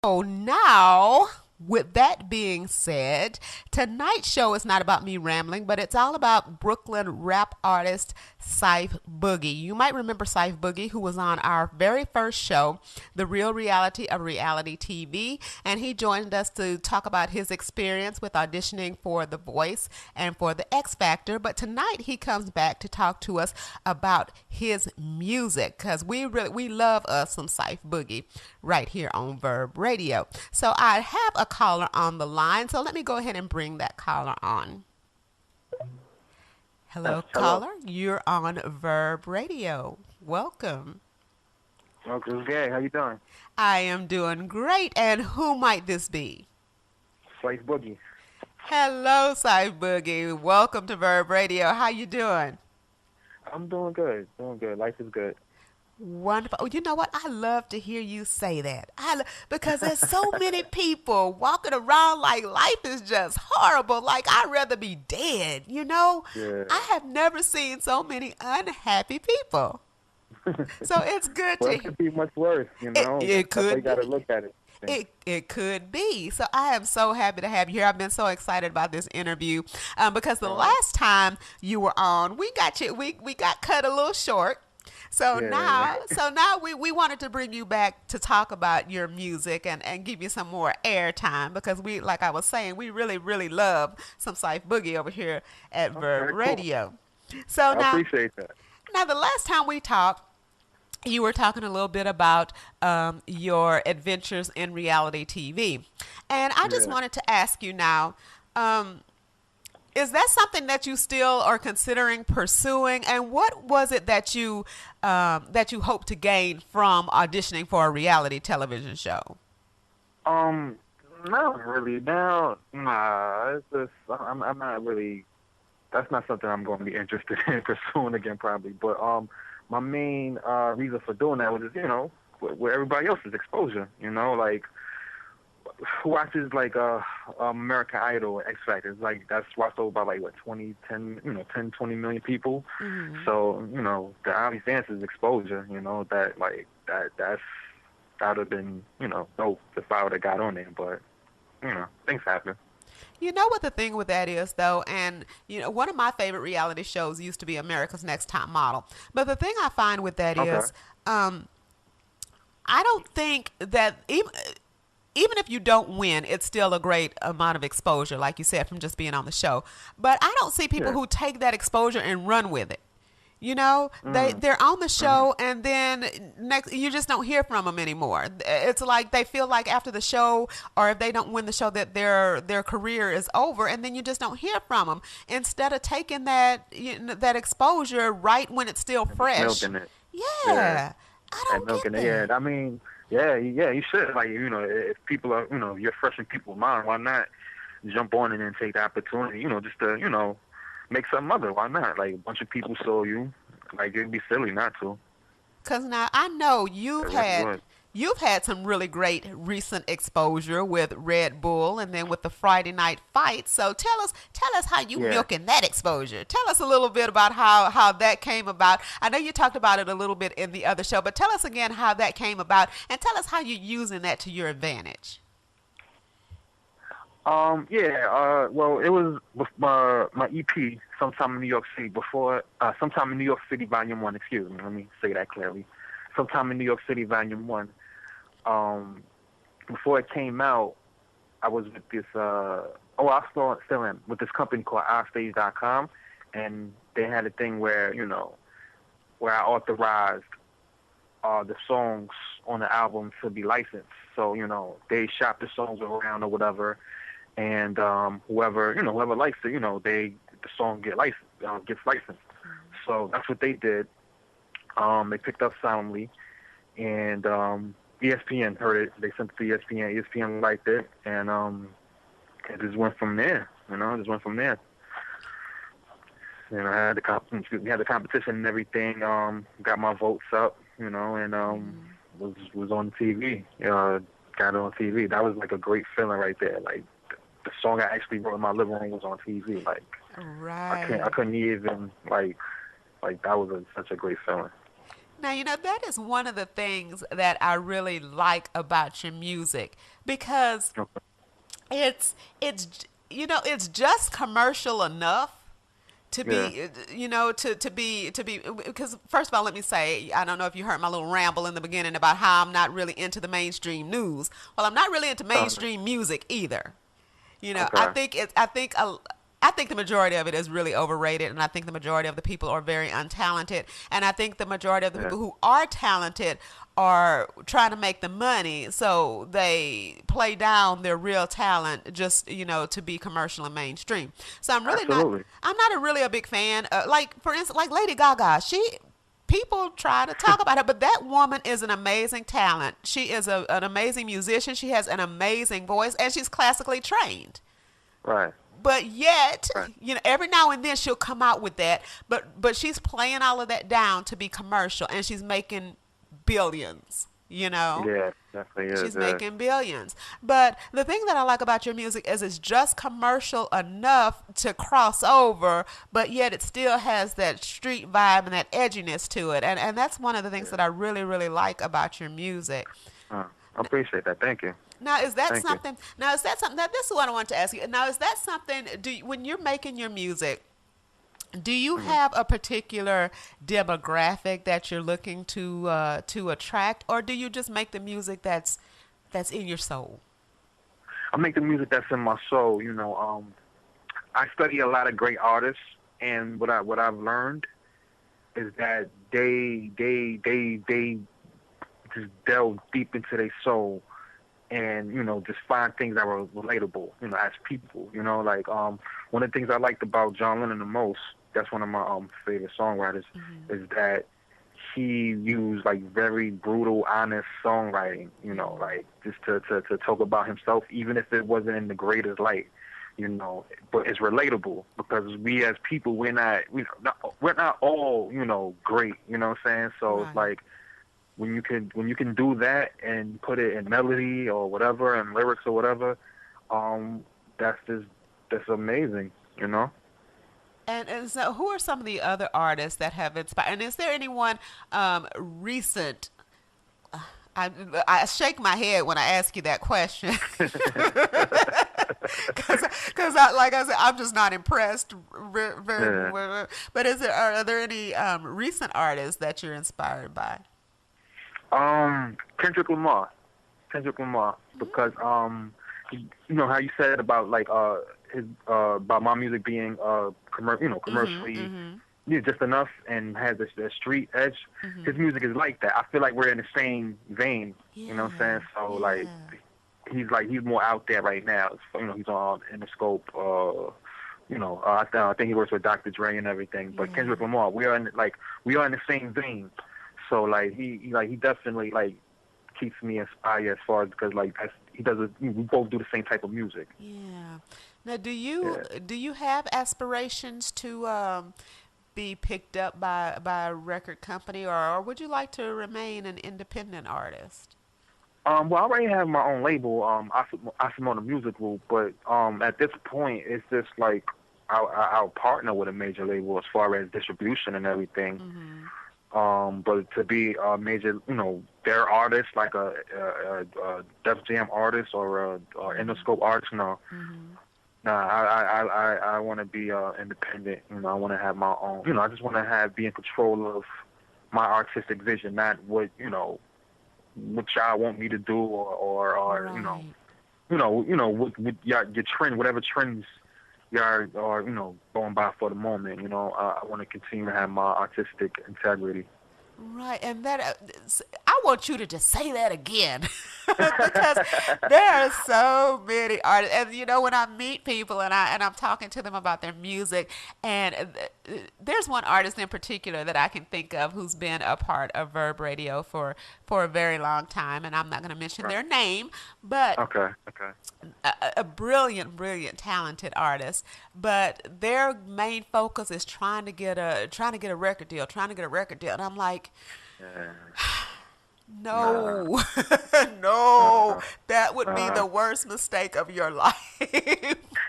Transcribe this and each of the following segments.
So now, with that being said, tonight's show is not about me rambling, but it's all about Brooklyn rap artist Ciph Boogie. You might remember Ciph Boogie, who was on our very first show, The Real Reality of Reality TV, and he joined us to talk about his experience with auditioning for The Voice and for The X Factor. But tonight he comes back to talk to us about his music, because we love us some Ciph Boogie right here on Verb Radio. So I have a caller on the line, so let me go ahead and bring that caller on. Hello, Hello. caller. You're on Verb Radio. Welcome. Uncle Gay, how you doing? I am doing great. And who might this be? Ciph Boogie. Hello, Ciph Boogie. Welcome to Verb Radio. How you doing? I'm doing good. Doing good. Life is good. Wonderful. Oh, you know what? I love to hear you say that. Because there's so many people walking around like life is just horrible. Like I'd rather be dead, you know? Yeah. I have never seen so many unhappy people. So it's good Well, to it could be much worse, you know? it That's how could you got to be. look at it. It could be. So I am so happy to have you here. I've been so excited about this interview because the last time you were on, we got cut a little short. So Yeah. now we wanted to bring you back to talk about your music and give you some more airtime, because we, like I was saying, we really, really love some Ciph Boogie over here at Verb cool. Radio. So I appreciate that. now the last time we talked, you were talking a little bit about your adventures in reality TV. And I just Yeah. wanted to ask you now, is that something that you still are considering pursuing? And what was it that you hope to gain from auditioning for a reality television show? Not really. Now, nah, it's just, I'm not really, that's not something I'm going to be interested in pursuing again, probably. But, my main reason for doing that was just, you know, where everybody else's exposure, you know, like who watches like American Idol or X Factor. It's like that's watched over by like what 20 million people. Mm-hmm. So, you know, the obvious answer is exposure, you know, that would have been, you know, dope if I would have got on there, but you know, things happen. You know what the thing with that is, though, and you know, one of my favorite reality shows used to be America's Next Top Model. But the thing I find with that Okay. is, I don't think that even if you don't win, it's still a great amount of exposure, like you said, from just being on the show. But I don't see people Yeah. who take that exposure and run with it. You know, they're on the show, and then next you just don't hear from them anymore. It's like they feel like after the show, or if they don't win the show, that their career is over, and then you just don't hear from them. Instead of taking that that exposure right when it's still fresh. Milking it. Yeah, Yeah. I don't And milking get it. that. Yeah, I mean, yeah, you should. Like, you know, if people are, you know, you're fresh in people's mind, why not jump on it and take the opportunity, you know, just to, you know, make something of it. Why not? Like, a bunch of people saw you. Like, it'd be silly not to. Because now I know It really would. you've had some really great recent exposure with Red Bull and then with the Friday night fight. So tell us how you Yeah. milking that exposure. Tell us a little bit about how that came about. I know you talked about it a little bit in the other show, but tell us again how that came about, and tell us how you're using that to your advantage. Well, it was with my EP, Sometime in New York City, Sometime in New York City, Volume 1, excuse me, let me say that clearly. Sometime in New York City, Volume 1. Before it came out, I was with this, I still am, with this company called offstage.com, and they had a thing where, you know, where I authorized the songs on the album to be licensed. So, you know, they shop the songs around or whatever, and whoever likes it, you know, the song gets licensed. So that's what they did. They picked up soundly, and ESPN heard it. They sent it to ESPN. ESPN liked it, and it just went from there. You know, You know, I had the competition and everything. Got my votes up. You know, and was on TV. Got it on TV. That was like a great feeling right there. Like, the song I actually wrote in my living room was on TV. Like, Right. I couldn't even like that was such a great feeling. Now, that is one of the things that I really like about your music because Okay. it's just commercial enough to Yeah. be to be because first of all, let me say, I don't know if you heard my little ramble in the beginning about how I'm not really into the mainstream news. Well, I'm not really into Okay. mainstream music either. I Okay. think I think the majority of it is really overrated, and I think the majority of the people are very untalented, and I think the majority of the Yeah. people who are talented are trying to make the money, so they play down their real talent just to be commercial and mainstream. So I'm really not. Absolutely. I'm not really a big fan. Like for instance, like Lady Gaga, people try to talk about her, but that woman is an amazing talent. She is an amazing musician. She has an amazing voice, and she's classically trained. Right. But yet, Right. every now and then she'll come out with that. But she's playing all of that down to be commercial, and she's making billions. Yeah. Definitely is. She's Yeah. making billions. But the thing that I like about your music is it's just commercial enough to cross over, but yet it still has that street vibe and that edginess to it. And that's one of the things Yeah. that I really, really like about your music. I appreciate that. Thank you. Now, is that Thank you. something? Now, is that something? Now, this is what I want to ask you. Now, is that something? When you're making your music, do you Mhm. have a particular demographic that you're looking to attract, or do you just make the music that's in your soul? I make the music that's in my soul. I study a lot of great artists, and what I've learned is that they just delve deep into their soul, and just find things that were relatable. As people. Like one of the things I liked about John Lennon the most. That's one of my favorite songwriters. Mm-hmm. Is that he used like very brutal, honest songwriting. Like just to talk about himself, even if it wasn't in the greatest light. But it's relatable because we as people we're not all great. You know what I'm saying? So it's Right. like when you can do that and put it in melody or whatever and lyrics or whatever, that's amazing. You know. And so, who are some of the other artists that have inspired? And is there anyone recent? I, I shake my head when I ask you that question because like I said, I'm just not impressed Yeah. But are there any recent artists that you're inspired by? Kendrick Lamar. Kendrick Lamar, because you know how you said about like his about my music being Mm-hmm, commercially mm-hmm, just enough and has the street edge. mm-hmm. His music is like that. I feel like we're in the same vein. You know what I'm Yeah, saying? So like yeah. he's more out there right now. So, he's on in the scope. I think he works with Dr. Dre and everything. But Yeah. Kendrick Lamar, we are in the same vein. So like he definitely like keeps me inspired as far as because like we both do the same type of music. Yeah. Now, do Yeah. do you have aspirations to be picked up by a record company, or would you like to remain an independent artist? Well, I already have my own label, Asimona Music Group, but at this point, it's just like I'll partner with a major label as far as distribution and everything. Mm-hmm. But to be a major, their artist, like a Def Jam artist or a Interscope artist, no. Mm-hmm. Nah, I want to be independent. I want to have my own. I just want to be in control of my artistic vision, not what y'all want me to do or Right. with your trend, whatever trends y'all are going by for the moment. I want to continue to have my artistic integrity. Right, and I want you to just say that again because there are so many artists, and when I meet people and I'm talking to them about their music, and there's one artist in particular that I can think of who's been a part of Verb Radio for a very long time, and I'm not going to mention Right. their name, but Okay. Okay. a brilliant, brilliant, talented artist, but their main focus is trying to get a record deal, and I'm like, Yeah. Nah. No, no, Uh, that would be uh, the worst mistake of your life.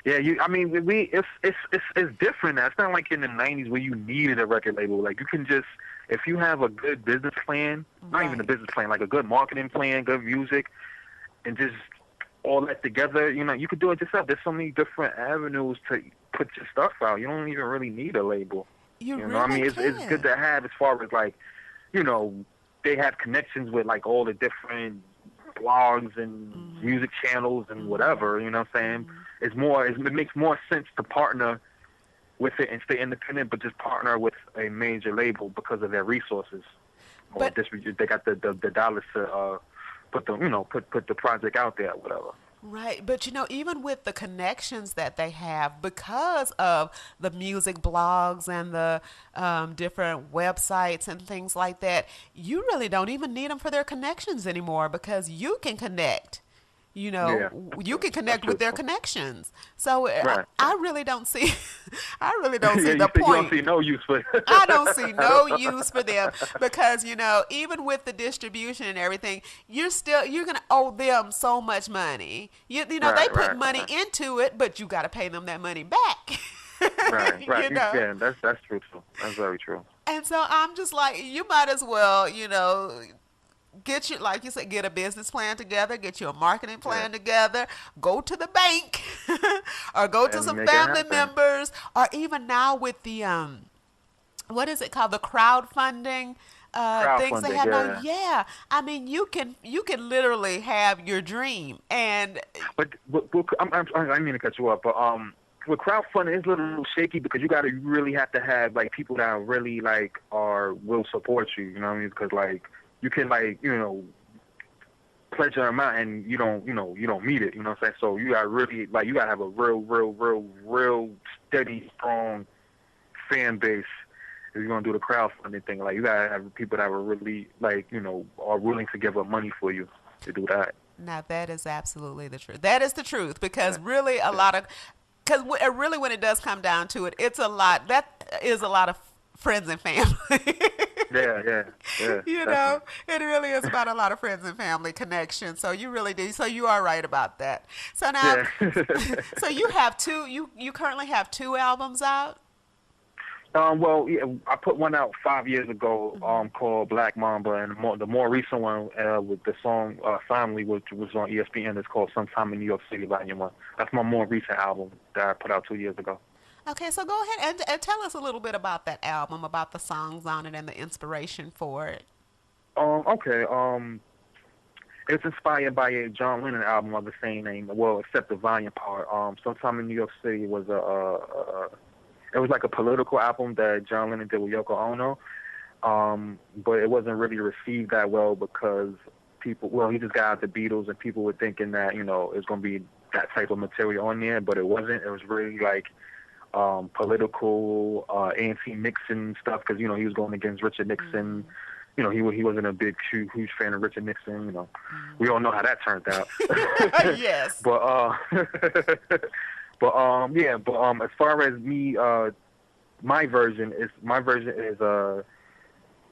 yeah, I mean, it's different now. It's not like in the '90s where you needed a record label. Like you can just, if you have a good business plan, not even a Right. business plan, like a good marketing plan, good music, and just all that together, you could do it yourself. There's so many different avenues to put your stuff out. You don't even really need a label. You I really mean, it's good can. to have as far as like, you know, they have connections with like all the different blogs and Mm-hmm. music channels and Mm-hmm. whatever. You know what I'm saying? Mm-hmm. It makes more sense to partner with it and stay independent, but just partner with a major label because of their resources, or But this they got the dollars to put the put the project out there, or whatever. right, but even with the connections that they have because of the music blogs and the different websites and things like that, you really don't even need them for their connections anymore because you can connect. Yeah, that's You true. can That's connect with true. their connections. So Right, I right. really don't see, I really don't Yeah, see you the said you don't point. see no use for it. I don't see I no don't. use for them because even with the distribution and everything, you're gonna owe them so much money. They Right, put right, money right, into it, but you got to pay them that money back. right, right. you know. Yeah, that's true too. That's very true. And so I'm just like, you might as well, get you, like you said, get a business plan together, get you a marketing Yeah, plan together, go to the bank, or go to and some make it family happen. members, or even now with the what is it called, the crowdfunding things they Crowdfunding. have now. Yeah, Yeah, I mean, you can literally have your dream. And but I didn't mean to cut you off, but with crowdfunding, it's a little shaky because you really have to have like people that are really like will support you. You know what I mean? Because like you can like pledge an amount and you don't meet it. You know what I'm saying? So you got really like you got to have a real steady, strong fan base if you're gonna do the crowdfunding thing. Like you gotta have people that are really like are willing to give up money for you to do that. now that is absolutely the truth. That is the truth because Yeah, really because really when it does come down to it, it's a lot. That is a lot of friends and family. yeah, yeah, yeah, definitely. It really is about a lot of friends and family connection. So you really do. So you are right about that. So now, Yeah. so you have two. You currently have two albums out. Well, yeah, I put one out 5 years ago, Hmm. called Black Mamba, and the more recent one, with the song "Family," which was on ESPN, is called "Sometime in New York City" Volume 1. That's my more recent album that I put out 2 years ago. Okay, so go ahead and tell us a little bit about that album, about the songs on it, and the inspiration for it. Okay. It's inspired by a John Lennon album of the same name. Well, except the volume part. "Sometime in New York City" was it was like a political album that John Lennon did with Yoko Ono. But it wasn't really received that well because he just got out the Beatles and people were thinking that, it's going to be that type of material on there, but it wasn't. It was really like, political, anti-Nixon stuff because, he was going against Richard Nixon. Mm, He wasn't a huge fan of Richard Nixon. We all know how that turned out. yes. but, yeah, but, as far as me, my version is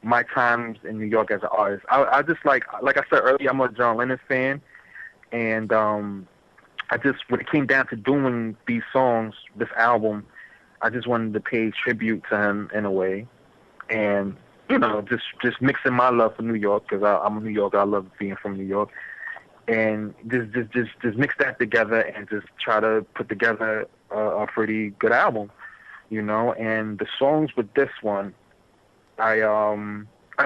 my times in New York as an artist. I just like I said earlier, I'm a John Lennon fan, and I just when it came down to doing these songs, this album, I just wanted to pay tribute to him in a way, and just mixing my love for New York because I'm a New Yorker. I love being from New York, and just mix that together and just try to put together a pretty good album, And the songs with this one, I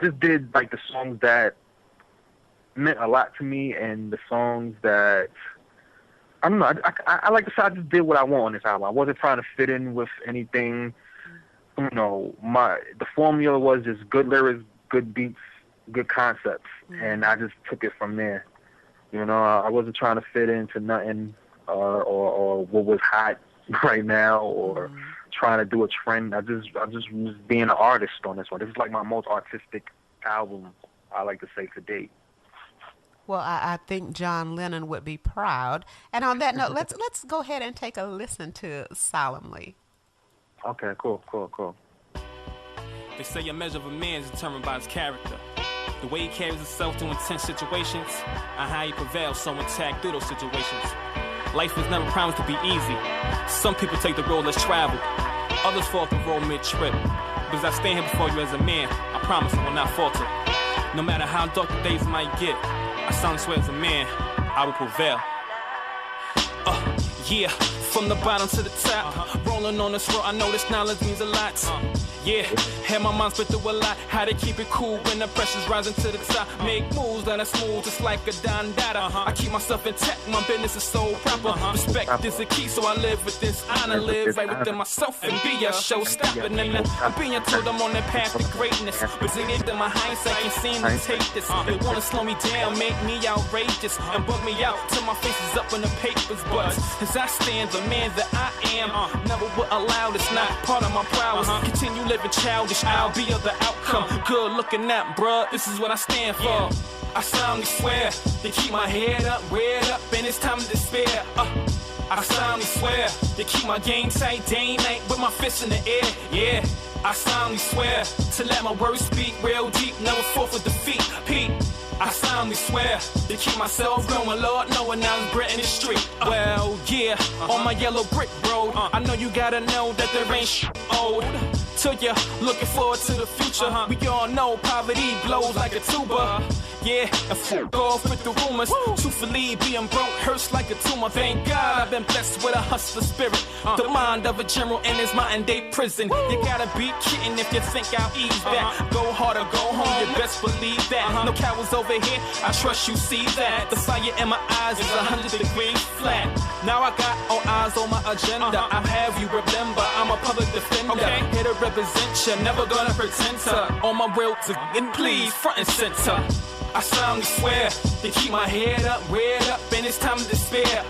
just did like the songs that meant a lot to me and the songs that I don't know. I like to say I just did what I want on this album. I wasn't trying to fit in with anything. The formula was just good lyrics, good beats, good concepts, and I Mm-hmm. just took it from there. I wasn't trying to fit into nothing or what was hot right now or Mm-hmm. trying to do a trend. I just was being an artist on this one. This is like my most artistic album, I like to say, to date. Well, I think John Lennon would be proud. And on that note, let's go ahead and take a listen to Solemnly. Okay, cool. They say a measure of a man is determined by his character. The way he carries himself through intense situations, and how he prevails so intact through those situations. Life was never promised to be easy. Some people take the road less traveled. Others fall off the road mid-trip. But as I stand here before you as a man, I promise I will not falter. No matter how dark the days might get, I solemnly swear as a man, I will prevail. Yeah, from the bottom to the top, rolling on this road, I know this knowledge means a lot. Yeah, had my mind spit through a lot. How to keep it cool when the pressure's rising to the top. Make moves that are smooth, just like a Don Dada. I keep myself intact, my business is so proper. Respect is the key, so I live with this honor. Live right within myself and be a showstopper. And I'm being told I'm on that path to greatness. But seeing it in my hindsight, can't seem to take this. They wanna slow me down, make me outrageous, and bug me out till my face is up in the papers. But as I stand, the man that I am, never will allow this, not part of my prowess. Continue living childish, I'll be of the outcome. Good looking at, bruh, this is what I stand for. I solemnly swear to keep my head up, reared up, and it's time to despair. I solemnly swear to keep my game tight day and night with my fists in the air. Yeah, I solemnly swear to let my words speak real deep, never fall for defeat. Pete, I solemnly swear to keep myself growing, Lord, knowing I'm Brett in the street. Well, yeah, on my yellow brick road, I know you gotta know that there ain't shit old. Till you're looking forward to the future. We all know poverty blows like a tuba. Yeah, and fuck off with the rumors. Truthfully, being broke hurts like a tumor. Thank God I've been blessed with a hustler spirit. The mind of a general in his modern day prison. You gotta be kidding if you think I'll ease that. Go hard or go home, you best believe that. No cowards over here, I trust you see that. The fire in my eyes is 100 degrees flat. Now I got all eyes on my agenda. I'll have you remember, I'm a public defender. Here to represent you, never gonna pretend to. On my real to get please, front and center. I solemnly swear to keep my head up, reared up, and it's time to despair.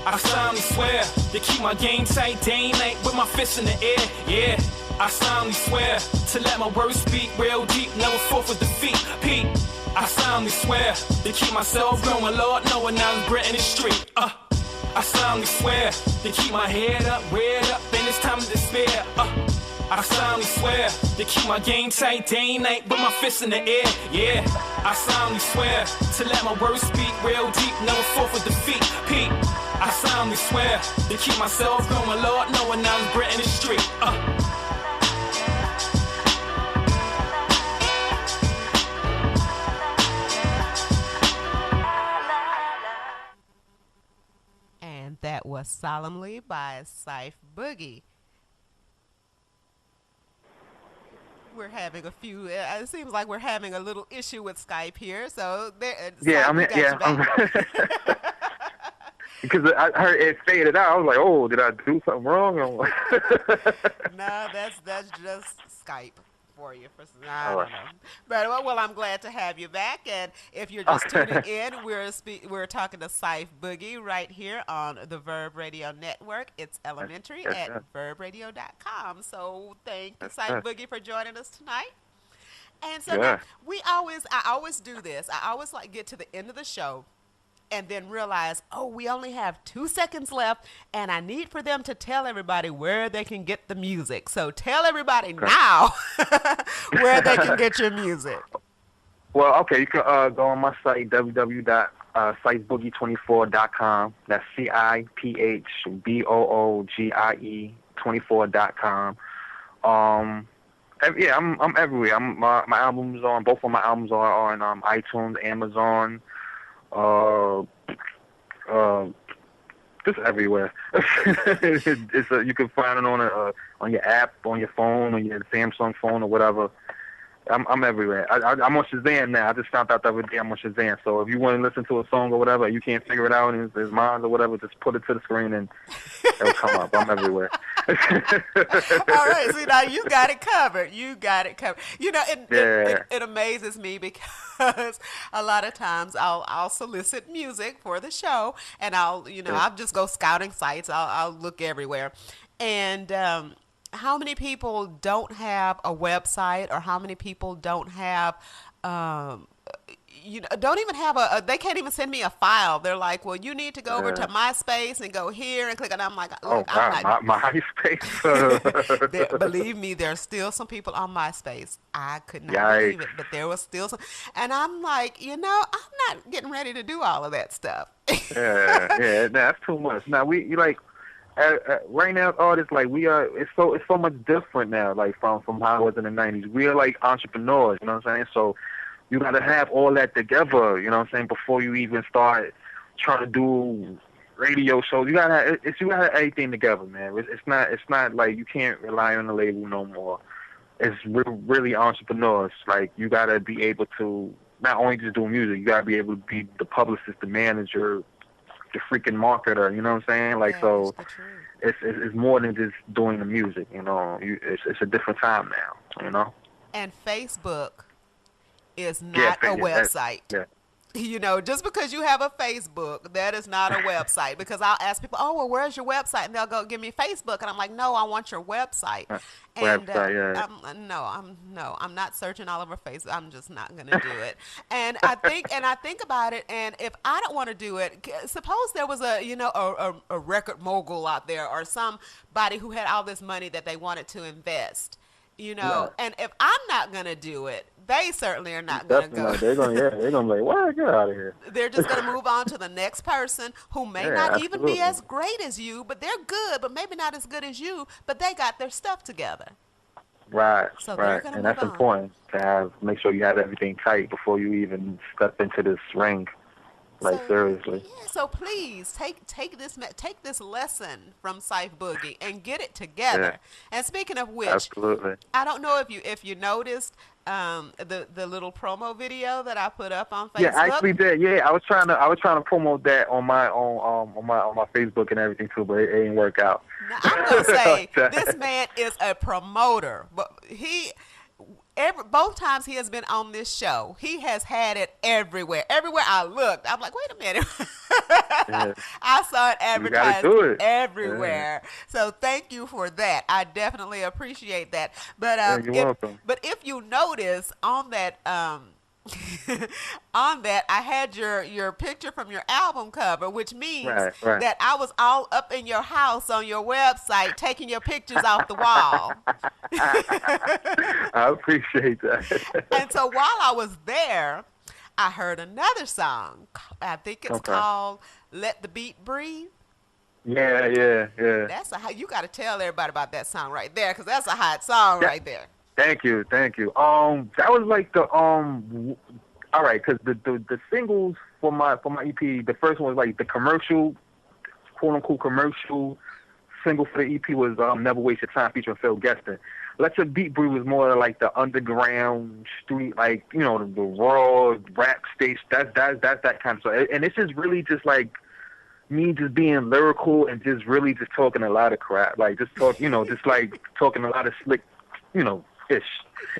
I solemnly swear to keep my game tight day and night with my fists in the air. Yeah, I solemnly swear to let my words speak real deep, never fall for defeat. Pete, I solemnly swear to keep myself growing, Lord, knowing I'm Brett in the street. I solemnly swear to keep my head up, reared up, and it's time to despair. I solemnly swear to keep my game tight day and night with my fists in the air. Yeah, I solemnly swear to let my words speak real deep, never fall for defeat. Pete, I solemnly swear to keep myself growing, Lord, knowing I'm Brett in the street. And that was Solemnly by Ciph Boogie. We're having a few. It seems like we're having a little issue with Skype here. So there. Yeah, because I heard it faded out. I was like, "Oh, did I do something wrong?" No, that's just Skype for you. I don't know. But well, I'm glad to have you back. And if you're just tuning in, we're talking to Ciph Boogie right here on the Verb Radio Network. It's elementary at verbradio.com. So thank you, Ciph Boogie, for joining us tonight. And so I always do this. I always get to the end of the show and then realize, we only have 2 seconds left, and I need for them to tell everybody where they can get the music. So tell everybody now where they can get your music. Well, okay, you can go on my site, www.ciph24.com. That's CIPHBOOGIE 24.com. Yeah, I'm everywhere. My albums on, both of my albums are on iTunes, Amazon, just everywhere. You can find it on your app, on your phone, on your Samsung phone or whatever. I'm everywhere. I'm on Shazam now. I just found out the other day I'm on Shazam. So if you want to listen to a song or whatever, you can't figure it out and it's mine or whatever, just put it to the screen and it'll come up. I'm everywhere. All right. See, now you got it covered. You got it covered. You know, it amazes me because a lot of times I'll solicit music for the show and I'll just go scouting sites. I'll look everywhere. And how many people don't have a website, or how many people don't have you know, don't even have they can't even send me a file. They're like, well, you need to go over to MySpace and go here and click. And I'm like, Oh look, I'm God, not. MySpace. Believe me, there's still some people on MySpace. I could not Yikes. believe it, but there was still some. And I'm like, you know, I'm not getting ready to do all of that stuff. Yeah, that's too much. Now you like right now, artists like we are. It's so much different now. Like from how it was in the '90s. We are like entrepreneurs. You know what I'm saying? So you got to have all that together. You know what I'm saying? Before you even start trying to do radio shows, you gotta have everything together, man. It's not like you can't rely on the label no more. It's really entrepreneurs. Like you gotta be able to not only just do music, you gotta be able to be the publicist, the manager, the freaking marketer. You know what I'm saying? Like so, it's more than just doing the music. You know, it's a different time now. You know. And Facebook is not a website. You know, just because you have a Facebook, that is not a website. Because I'll ask people, oh, well, where's your website? And they'll go, give me Facebook. And I'm like, no, I want your website. And I'm not searching all over Facebook. I'm just not going to do it. And I think about it. And if I don't want to do it, suppose there was a record mogul out there or somebody who had all this money that they wanted to invest. You know, and if I'm not gonna do it, they certainly are not gonna go. They're gonna be like, "What? Get out of here!" They're just gonna move on to the next person who may not even be as great as you, but they're good, but maybe not as good as you, but they got their stuff together. Right, so right, and that's important to make sure you have everything tight before you even step into this ring. Like seriously. Yeah, so please take this lesson from Ciph Boogie and get it together. Yeah. And speaking of which, absolutely. I don't know if you noticed the little promo video that I put up on Facebook. Yeah, I actually did. Yeah, I was trying to promote that on my Facebook and everything too, but it didn't work out. Now, I'm gonna say this man is a promoter, but both times he has been on this show, he has had it everywhere. Everywhere I looked, I'm like, wait a minute. I saw it advertised everywhere. Yeah. So thank you for that. I definitely appreciate that. But you're welcome. But if you notice on that on that, I had your picture from your album cover, which means that I was all up in your house on your website taking your pictures off the wall. I appreciate that. And so while I was there, I heard another song. I think it's called "Let the Beat Breathe." Yeah. That's you got to tell everybody about that song right there, because that's a hot song right there. Thank you. That was like the all right, because the singles for my EP, the first one was like the commercial, quote unquote commercial single for the EP was "Never Waste Your Time" featuring Phil Geston. "Let Your Beat Breathe" was more like the underground street, like the raw rap stage. That's that kind of stuff, and it's just really just like me just being lyrical and just really just talking a lot of crap, like just talk, just like talking a lot of slick, fish.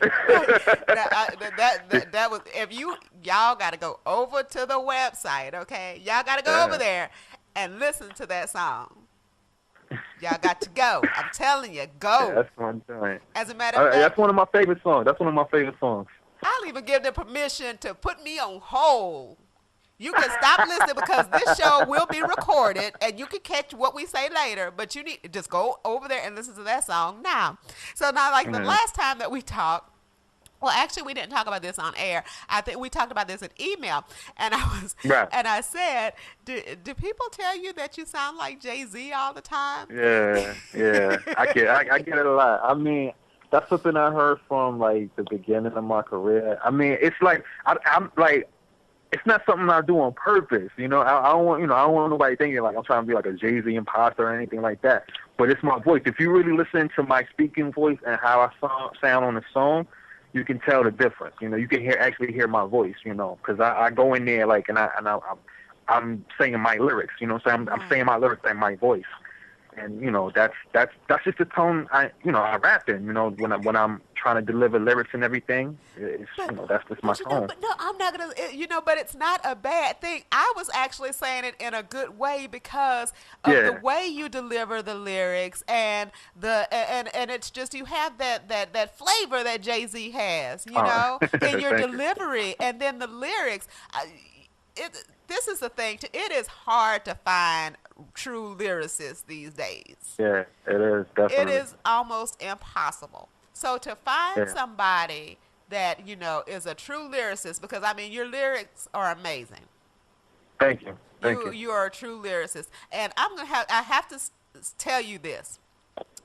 that was, if y'all got to go over to the website, okay? Y'all got to go over there and listen to that song. Y'all got to go. I'm telling you, go. Yeah, that's what I'm doing. As a matter of fact, that's one of my favorite songs. I'll even give them permission to put me on hold. You can stop listening because this show will be recorded and you can catch what we say later, but you need to just go over there and listen to that song now. So now, like the last time that we talked, well, actually, we didn't talk about this on air. I think we talked about this in email, and I said, do people tell you that you sound like Jay-Z all the time? Yeah. I get it a lot. I mean, that's something I heard from like the beginning of my career. I mean, it's like I'm like, it's not something I do on purpose. I don't want nobody thinking like I'm trying to be like a Jay-Z imposter or anything like that. But it's my voice. If you really listen to my speaking voice and how I sound on the song, you can tell the difference. You can actually hear my voice. Because I go in there like I'm saying my lyrics. So I'm saying my lyrics and my voice. And that's just the tone I rap in. When I'm trying to deliver lyrics and everything, it's that's just my tone. But no, I'm not gonna. But it's not a bad thing. I was actually saying it in a good way because of the Yeah. way you deliver the lyrics and and it's just you have that flavor that Jay-Z has, in your Thank you. delivery, and then the lyrics. This is the thing. It is hard to find true lyricists these days. Yeah, it is It definitely. is almost impossible. So to find Yeah. somebody that is a true lyricist, because I mean your lyrics are amazing. Thank you. Thank You you. you are a true lyricist, and I have to tell you this.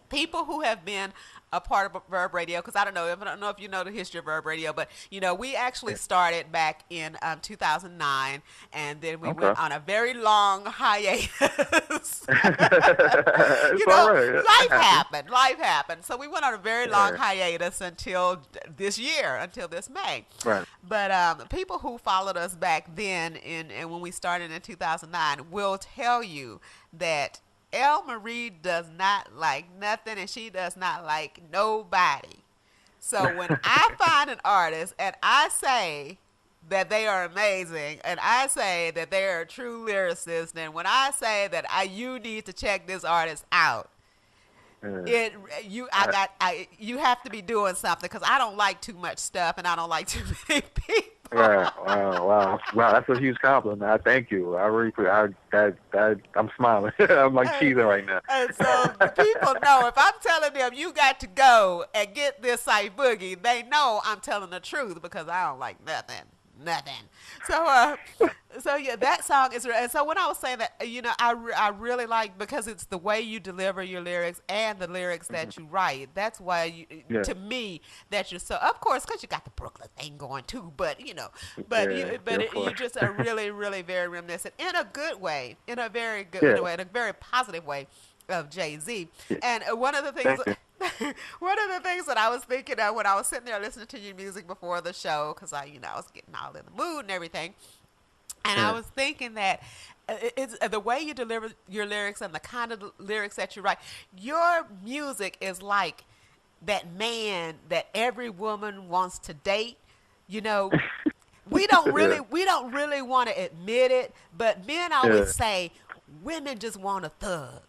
People who have been a part of Verb Radio, because I don't know if you know the history of Verb Radio, but we actually started back in 2009, and then we Okay. went on a very long hiatus. It's all right. Life happened. So we went on a very long Yeah. hiatus until this year, until this May. Right. But people who followed us back then, and when we started in 2009, will tell you that El Marie does not like nothing, and she does not like nobody. So when I find an artist and I say that they are amazing, and I say that they are a true lyricist, and when I say that you need to check this artist out, Yeah. you have to be doing something, because I don't like too much stuff and I don't like too many people. Right. Wow. That's a huge compliment. I thank you. I really, I'm smiling. I'm like cheesing right now. And so the people know if I'm telling them you got to go and get this Ciph Boogie, they know I'm telling the truth, because I don't like nothing. So yeah, that song is. And so when I was saying that, I really like, because it's the way you deliver your lyrics and the lyrics that you write. That's why Yeah. to me, that you're so. Of course, because you got the Brooklyn thing going too, but Yeah, you just are really, really very reminiscent in a good way, in a very good Yeah. way, in a very positive way of Jay-Z. Yeah. And one of the things. Thank One of the things that I was thinking of when I was sitting there listening to your music before the show, because I was getting all in the mood and everything, and I Yeah. was thinking that it's the way you deliver your lyrics and the kind of lyrics that you write. Your music is like that man that every woman wants to date. We don't really want to admit it, but men always Yeah. say women just want a thug.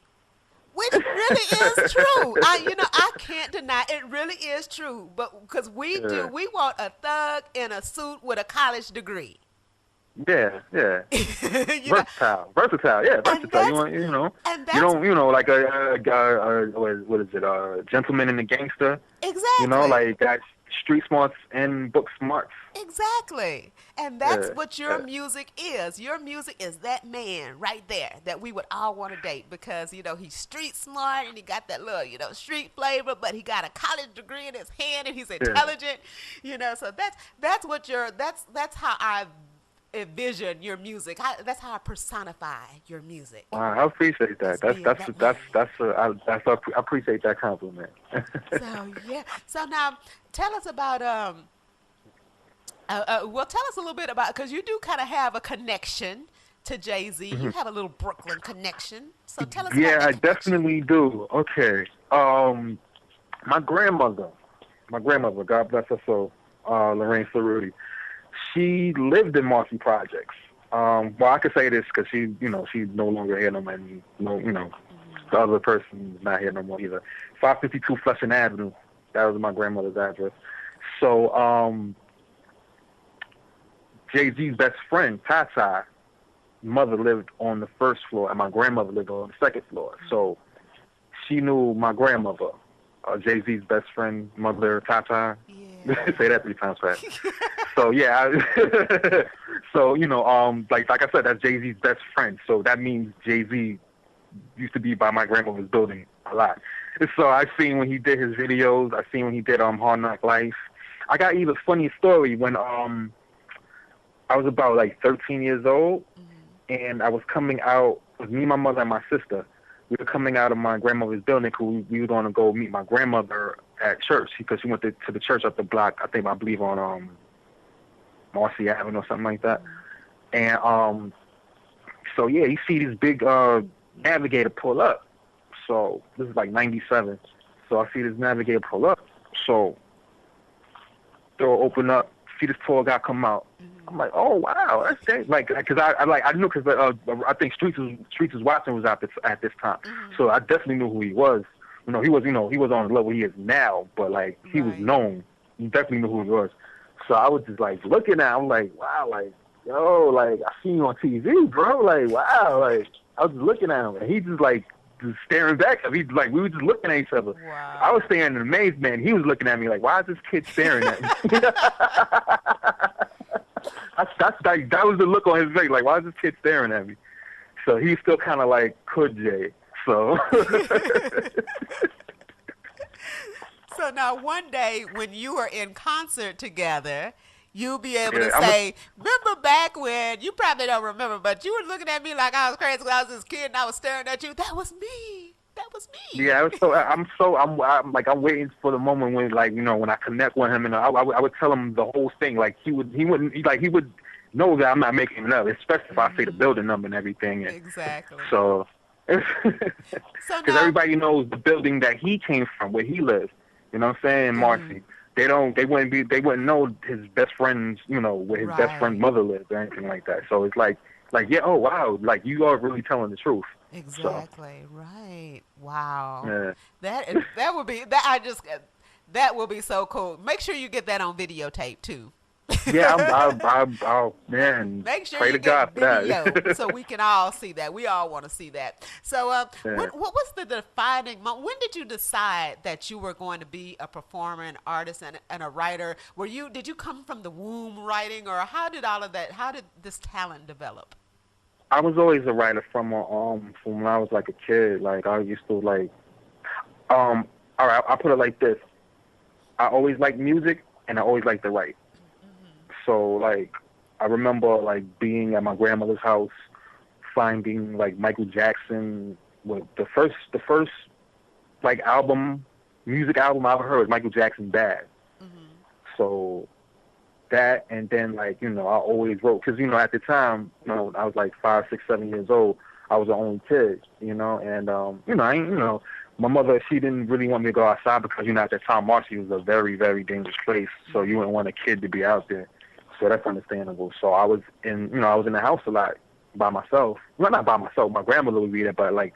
Which really is true. I can't deny it really is true. But because we want a thug in a suit with a college degree. Yeah. You know, Versatile. Yeah, versatile. that's- You want, and you don't, like what is it? A gentleman and a gangster. exactly. Like that street smarts and book smarts. Exactly. And that's Yeah, what your yeah. music is. Your music is that man right there that we would all want to date, because, he's street smart and he got that little, street flavor, but he got a college degree in his hand and he's intelligent, so that's what that's how I envision your music. That's how I personify your music. Wow, I appreciate that. It's being that I appreciate that compliment. So yeah. So now, tell us about tell us a little bit about, because you do kind of have a connection to Jay-Z. You have a little Brooklyn connection. So tell us. Yeah, about I that connection. definitely do. Okay. My grandmother, God bless her soul, Lorraine Cerruti, she lived in Marcy Projects. Well, I could say this because she's no longer here no more. The other person is not here no more either. 552 Flushing Avenue. That was my grandmother's address. So, Jay-Z's best friend, Tata, mother lived on the first floor, and my grandmother lived on the second floor. So she knew my grandmother, Jay-Z's best friend, mother, Tata. Yeah. Say that 3 times fast. So yeah, so like I said, that's Jay-Z's best friend. So that means Jay-Z used to be by my grandmother's building a lot. So I've seen when he did his videos. I've seen when he did Hard Knock Life. I got even funny story when I was about like 13 years old, and I was coming out with me, my mother, and my sister. We were coming out of my grandmother's building because we were going to go meet my grandmother at church, because she went to the church up the block, I believe on Marcy Avenue or something like that. And so yeah, you see this big Navigator pull up. So this is like 97. So I see this navigator pull up. So door open up, see this tall guy come out. I'm like, oh wow, that's great. Like, cause I knew, cause I think Streets was Watson was out at this time, so I definitely knew who he was. He was on the level he is now, but like he was known. You definitely knew who he was. So I was just like looking at him, like, wow, like, yo, like I seen you on TV, bro. Like, wow, like I was just looking at him, and he just like just staring back at me. Like we were just looking at each other. Wow. I was staring in amazement. He was looking at me like, why is this kid staring at me? That was the look on his face. Like, why is this kid staring at me? So he's still kind of like, could Jay? So. So now one day when you were in concert together, you'll be able to say, remember back when, you probably don't remember, but you were looking at me like I was crazy because I was this kid and I was staring at you. That was me. That was me. Yeah, I'm waiting for the moment when, like, when I connect with him, and I would tell him the whole thing. Like he would know that I'm not making it up, especially if I say the building number and everything. And exactly. So, because everybody knows the building that he came from, where he lives. You know what I'm saying, Marcy? They wouldn't know his best friend's, where his best friend's mother lives or anything like that. So it's like, yeah, oh wow, like you are really telling the truth. Exactly. So. Right. Wow. Yeah. That would be that will be so cool. Make sure you get that on videotape too. Yeah, I'll man. Make sure pray you to get God for video that. so we can all see that. We all want to see that. So, what was the defining moment? When did you decide that you were going to be a performer, an artist, and a writer? Did you come from the womb writing, or how did this talent develop? I was always a writer from when I was like a kid. Like I used to like, all right, I'll put it like this. I always liked music, and I always liked to write. So, like, I remember, like, being at my grandmother's house, finding, like, Michael Jackson. The first, like, music album I ever heard was Michael Jackson Bad. So, that, and then, like, I always wrote. Because, at the time, I was, like, 5, 6, 7 years old. I was the only kid, and, my mother, she didn't really want me to go outside because, at that time, Marcy was a very, very dangerous place. So, you wouldn't want a kid to be out there. So that's understandable. So I was in the house a lot by myself. Well, not by myself. My grandmother would be there, but like,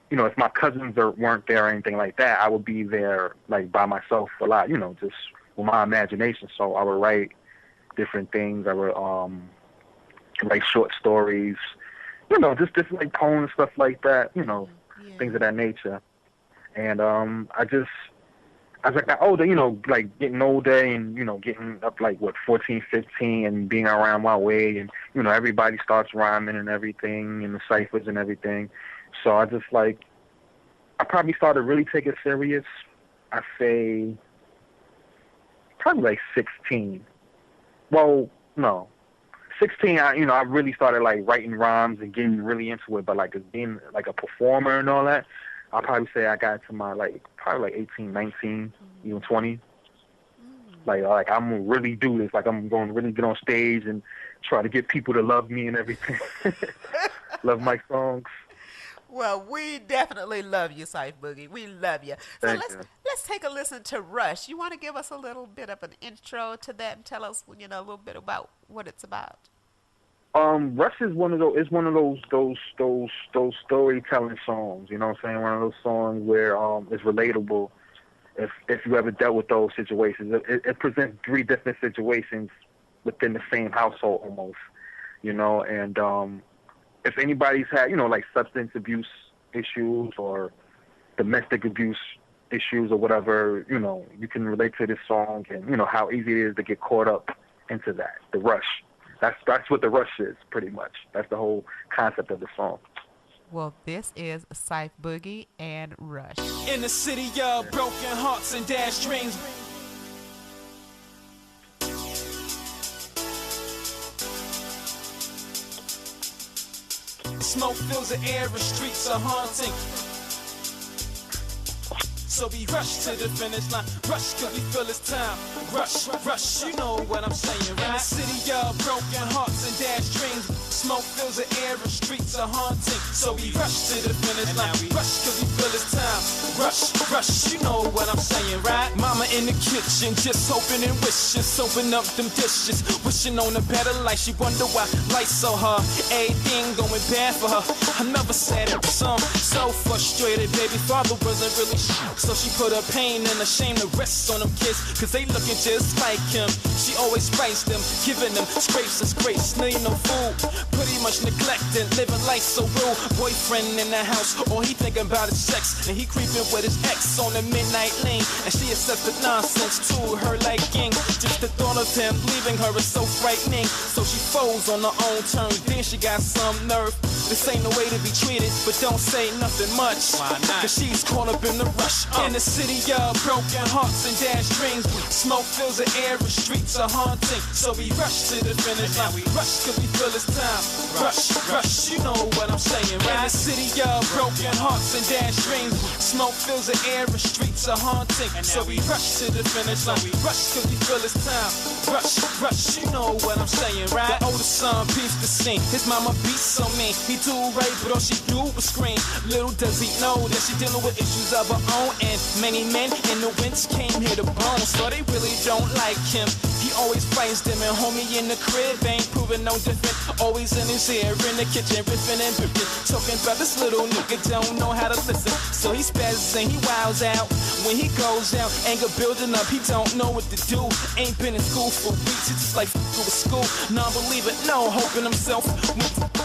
if my cousins weren't there or anything like that, I would be there like by myself a lot. Just with my imagination. So I would write different things. I would write short stories. Just different like poems, stuff like that. Things of that nature. And as I got older, like getting older and, getting up like, 14, 15 and being around my way and, everybody starts rhyming and everything and the ciphers and everything. So I just like, I probably started really taking it serious, I say, probably like 16. Well, no. 16, I really started like writing rhymes and getting really into it, but like as being like a performer and all that, I'll probably say I got to my probably 18, 19, even 20. Like I'm gonna really do this. Like I'm going to really get on stage and try to get people to love me and everything. Love my songs. Well, we definitely love you, Ciph Boogie. We love you. So let's take a listen to Rush. You want to give us a little bit of an intro to that and tell us, a little bit about what it's about? Rush is one of those storytelling songs, you know what I'm saying? One of those songs where it's relatable if you ever dealt with those situations. It presents 3 different situations within the same household almost, and if anybody's had, like substance abuse issues or domestic abuse issues or whatever, you can relate to this song and, how easy it is to get caught up into that, the rush. That's what the rush is, pretty much. That's the whole concept of the song. Well, this is Ciph Boogie and Rush. In the city of broken hearts and dashed dreams. Smoke fills the air and streets are haunting. So we rush to the finish line. Rush cause we feel it's time. Rush, rush, you know what I'm saying, right? In the city of broken hearts and dashed dreams. Smoke fills the air, the streets are haunting. So we rush to the finish line. Rush cause we feel it's time. Rush, rush, you know what I'm saying, right? Mama in the kitchen, just hoping and wishing, soaping up them dishes, wishing on a better life. She wonder why life so hard, everything going bad for her. I never said it, so I'm so frustrated. Baby father wasn't really so she put her pain and her shame to rest on them kids, cause they looking just like him. She always writes them, giving them scrapes and scrapes, need no food, pretty much neglecting, living life so rude. Boyfriend in the house, all he thinking about is sex, and he creeping with his ex on the midnight lane, and she accepts the nonsense to her liking. Just the thought of him leaving her is so frightening, so she folds on her own terms. Then she got some nerve. This ain't the way to be treated, but don't say nothing much. Why not? Cause she's caught up in the rush. In the city of broken hearts and dashed dreams, smoke fills the air, the streets are haunting. So we rush to the finish line. We rush cause we feel it's time. Rush, rush, you know what I'm saying, right? In the city of broken hearts and dashed dreams, smoke fills the air, the streets are haunting. So we rush to the finish line. We rush cause we feel it's time. Rush, rush, you know what I'm saying, right? The oldest son peeps the scene. His mama beats so mean. He do right, but all she do was scream. Little does he know that she dealing with issues of her own, and many men in the winds came here to bone, so they really don't like him. He always fights them, and homie in the crib ain't proving no different. Always in his ear, in the kitchen, riffing and ripping, talking about this little nigga don't know how to listen. So he spazzes and he wows out. When he goes out, anger building up, he don't know what to do. Ain't been in school for weeks, it's just like with school. Non-believer, no hope in himself.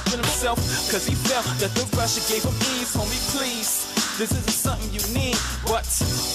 In himself, cause he felt that the rush gave him ease. Homie, please, this isn't something you need. But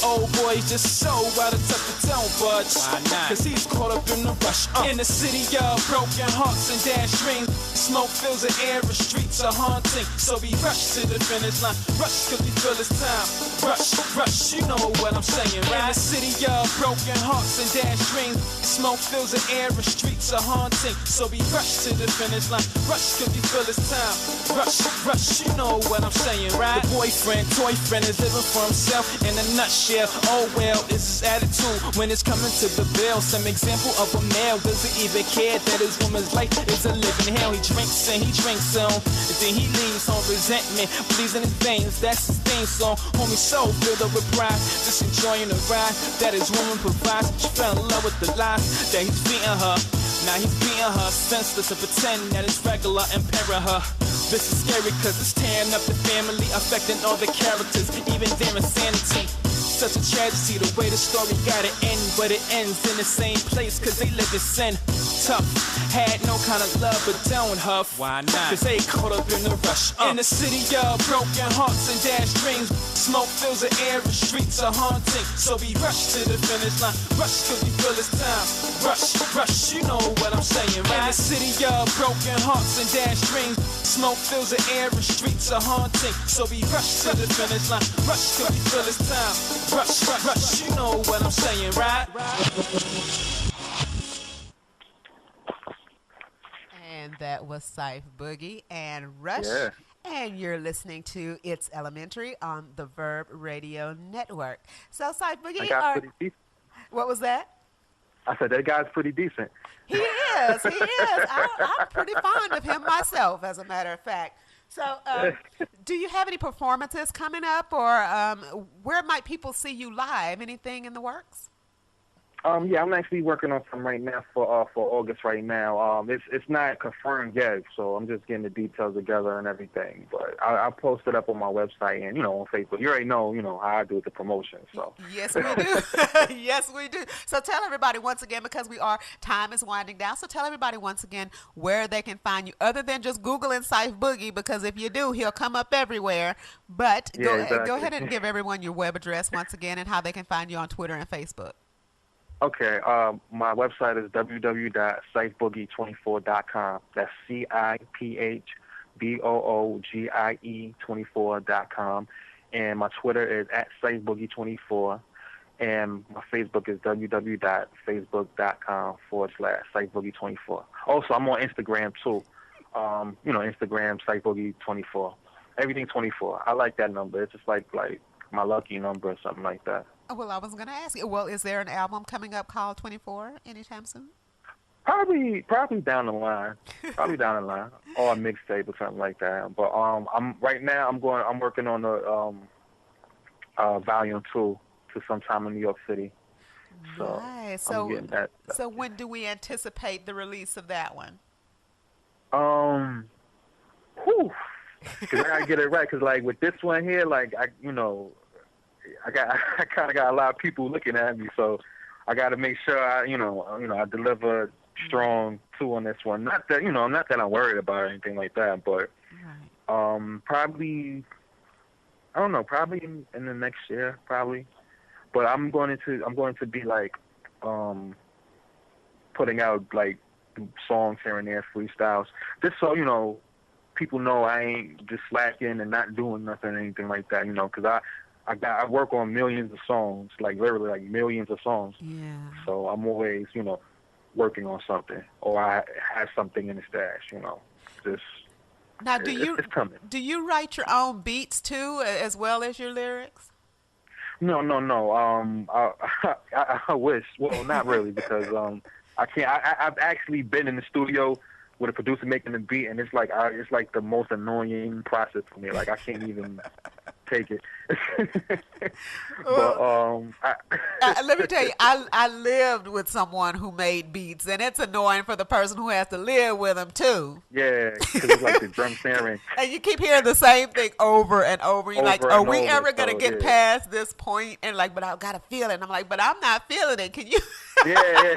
old boy just so out of touch, but don't budge. Why not? Cause he's caught up in the rush. In the city of broken hearts and dashed dreams, smoke fills the air, the streets are haunting. So we rush to the finish line. Rush cause we feel it's time. Rush, rush, you know what I'm saying, right? In the city of broken hearts and dashed dreams, smoke fills the air, the streets are haunting. So we rush to the finish line. Rush cause we feel it's time. Rush, rush, you know what I'm saying, right? The boyfriend, toy friend is living for himself in a nutshell. Oh well, it's his attitude when it's coming to the bill. Some example of a male doesn't even care that his woman's life is a living hell. He drinks and and then he leaves on resentment, bleeds in his veins. That's his theme song. Homie so filled up with pride, just enjoying the ride that his woman provides. She fell in love with the lies that he's beating her. Now he's beating her senseless and pretend that it's regular and parent her. This is scary cause it's tearing up the family, affecting all the characters, even their insanity. Such a tragedy the way the story gotta end, but it ends in the same place cause they live in sin. Tough, had no kind of love but don't huff. Why not? Cause they caught up in the rush. In the city of broken hearts and dashed dreams, smoke fills the air, the streets are haunting. So we rush to the finish line. Rush cause we feel it's time. Rush, rush, you know what I'm saying, right? In the city of broken hearts and dashed dreams, smoke fills the air, the streets are haunting. So we rush to the finish line. Rush cause we feel it's time. Rush, rush, rush, you know what I'm saying, right? And that was Ciph Boogie and Rush. Yeah. And you're listening to It's Elementary on the Verb Radio Network. So Ciph Boogie, That guy's pretty decent. what was that? I said that guy's pretty decent. He is. He is. I'm pretty fond of him myself, as a matter of fact. So, do you have any performances coming up, or where might people see you live? Anything in the works? Yeah, I'm actually working on some right now for August right now. It's not confirmed yet, so I'm just getting the details together and everything. But I'll post it up on my website and, on Facebook. You already know, how I do with the promotion. So Yes, we do. Yes, we do. So tell everybody once again, because time is winding down. So tell everybody once again where they can find you, other than just Googling Ciph Boogie, because if you do, he'll come up everywhere. But Yeah, exactly. Go ahead and give everyone your web address once again and how they can find you on Twitter and Facebook. Okay, my website is www.ciphboogie24.com. That's CIPHBOOGIE24.com. And my Twitter is @CiphBoogie24. And my Facebook is www.facebook.com/CiphBoogie24. Also, I'm on Instagram, too. Instagram, CiphBoogie24. Everything 24. I like that number. It's just like my lucky number or something like that. Well, I was going to ask you, is there an album coming up called 24 anytime soon? Probably down the line. Probably down the line. Or a mixtape or something like that. But I'm working on the volume 2 to sometime in New York City. So Nice. I'm getting that. So when do we anticipate the release of that one? Because I gotta get it right. Because like with this one here, like I kind of got a lot of people looking at me, so I got to make sure I deliver strong too on this one. Not that I'm worried about or anything like that, but probably I don't know, probably in the next year, probably. But I'm going to be like putting out like songs here and there, freestyles, just so people know I ain't just slacking and not doing nothing or anything like that, because I work on millions of songs, like literally like millions of songs. Yeah. So I'm always, working on something, or I have something in the stash, just. Now, it's coming. Do you write your own beats too, as well as your lyrics? No. I wish. Well, not really, because I can't. I've actually been in the studio with a producer making the beat, and it's like the most annoying process for me. Like I can't even take it. But let me tell you, I lived with someone who made beats, and it's annoying for the person who has to live with them too. Yeah, because it's like the drum snaring. And you keep hearing the same thing over and over. You're like, are we ever gonna get past this point? And like, but I gotta feel it. And I'm like, but I'm not feeling it. Can you? Yeah.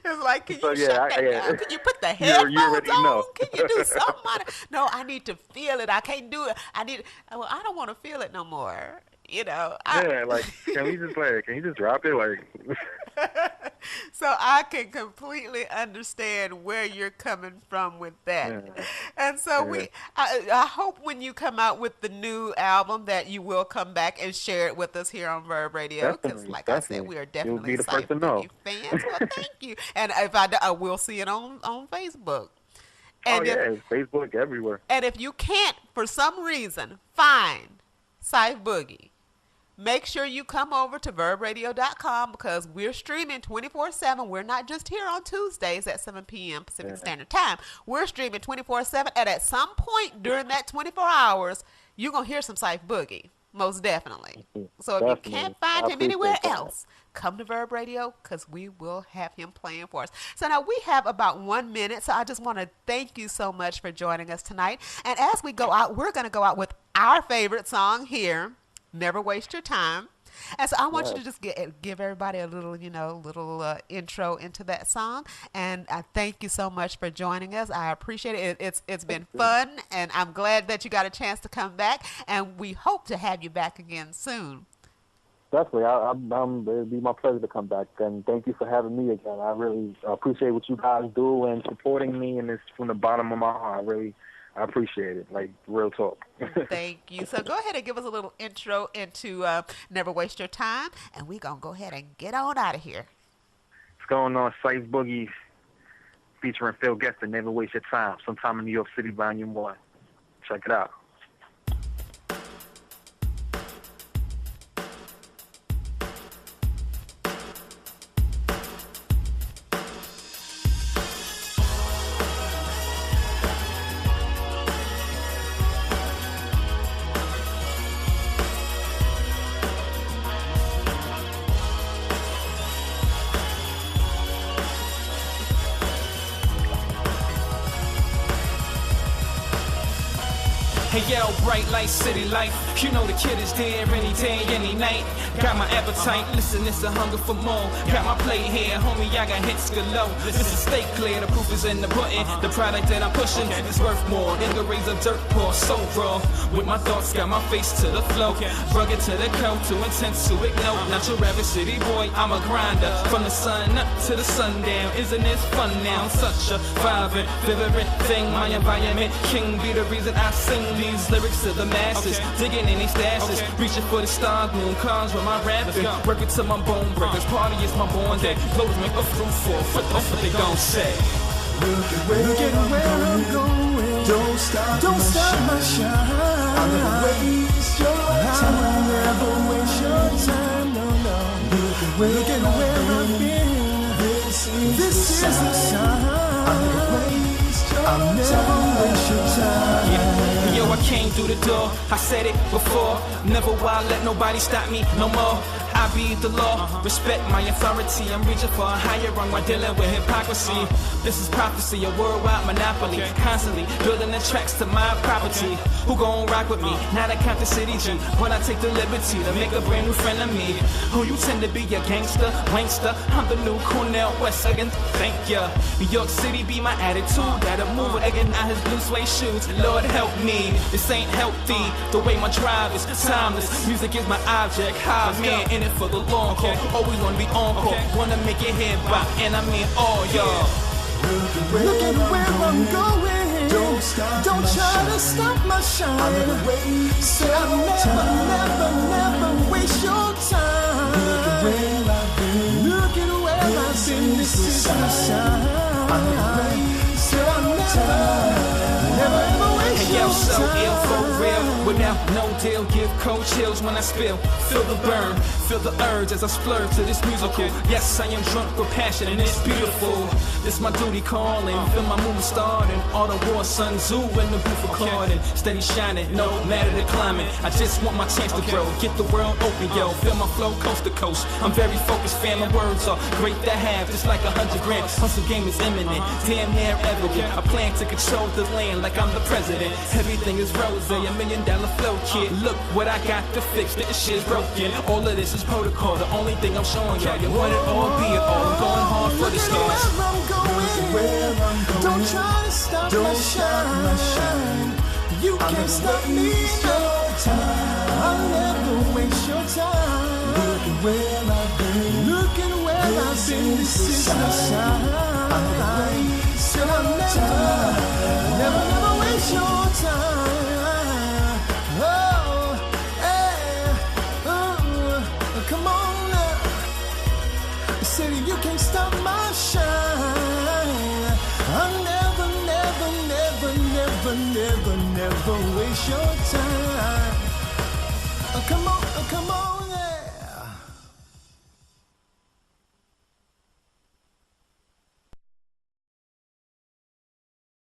It's like, can you shut that down? Can you put the headphones on? Know. Can you do something? No, I need to feel it. I can't do it. I don't want to feel it no more. Like, can you just drop it? Like. So I can completely understand where you're coming from with that. Yeah. And so I hope when you come out with the new album that you will come back and share it with us here on Verb Radio. Because like I said, we are definitely Ciph Boogie fans. Well, thank you. And if I will see it on Facebook. And it's Facebook everywhere. And if you can't, for some reason, find Ciph Boogie, make sure you come over to verbradio.com, because we're streaming 24/7. We're not just here on Tuesdays at 7 p.m. Pacific Standard Time. We're streaming 24/7, and at some point during that 24 hours, you're going to hear some Ciph Boogie, most definitely. So if you can't find him anywhere else, come to Verb Radio, because we will have him playing for us. So now we have about 1 minute, so I just want to thank you so much for joining us tonight. And as we go out, we're going to go out with our favorite song here, Never Waste Your Time. And so I want you to just give everybody a little, intro into that song. And I thank you so much for joining us. I appreciate it. It's been fun, and I'm glad that you got a chance to come back. And we hope to have you back again soon. Definitely. It'd be my pleasure to come back. And thank you for having me again. I really appreciate what you guys do and supporting me. And it's from the bottom of my heart. I appreciate it, like real talk. Thank you. So go ahead and give us a little intro into Never Waste Your Time, and we're going to go ahead and get on out of here. What's going on? Ciph Boogie featuring Phil Gester, Never Waste Your Time, sometime in New York City, Volume 1. Check it out. Hey yo, bright light, city life. You know the kid is there any day, any night. Got my appetite, listen, it's a hunger for more. Got my plate here, homie, I got hits galore. Listen, stay clear, the proof is in the pudding. The product that I'm pushing is worth more than the razor dirt poor. So raw, with my thoughts, got my face to the flow. Rugged to the core, too intense to ignore. Not your average city boy, I'm a grinder. From the sun up to the sundown, isn't this fun now? Such a vibrant, vivid thing, my environment. King be the reason I sing these lyrics to the masses. Digging in these stashes, reaching for the stars, moon cars with my rapping. Working to my bone breakers, party is my born day. Clothes make a fruit for that's what they gon' say. Look at where I'm going. Don't stop my shine. I'll never waste your time. I'll never waste your time. No. Look at where I've been. This I'll never waste your time. Yeah. Yo, I came through the door, I said it before. Never will I let nobody stop me no more. I be the law, respect my authority. I'm reaching for a higher rung while dealing with hypocrisy. This is prophecy, a worldwide monopoly. Constantly building the tracks to my property. Who gon' rock with me? Not a Compton City G, but I take the liberty to make a brand new friend of me. Who you tend to be a gangster, wankster. I'm the new Cornell West again. Thank ya. New York City be my attitude. Gotta move it again. Now his blue suede shoes. Lord help me. This ain't healthy. The way my drive is timeless. Music is my object. High man in it for the long haul. Always wanna be on call. Wanna make your head bop, and I mean all y'all. Look at where I'm going. Don't stop. Don't try to stop my shine. I'll never waste. Say I'll never waste your time. Look at where I've been. Look at where I've been. This is my shine. I'll never waste. Say I'll never waste Hey yo, your so time. ill for real. Without no deal, give cold chills when I spill. Feel the burn, feel the urge as I splurge to this musical. Yes, I am drunk with passion and it's beautiful. This my duty calling, feel my movement starting. All the war, Sun Tzu in the booth recording. Steady shining, no matter the climate. I just want my chance to grow, get the world open, yo. Feel my flow coast to coast. I'm very focused, fam, my words are great to have. Just like 100 grand, hustle game is imminent. Damn near evident, I plan to control the land like I'm the president. Everything is rose, $1 million flow kid. Look what I got to fix, this shit's broken. All of this is protocol, the only thing I'm showing y'all. You want it all, be it all. I'm going hard for the stars. Don't try to stop my shine. You can't stop me, no. I'll never waste your time. Look at where I've been. Look at where I've been. This is my shine. So I'll never waste your time. Oh, hey, come on now. City, you can't stop my shine. I'll never waste your time. Come on, come on.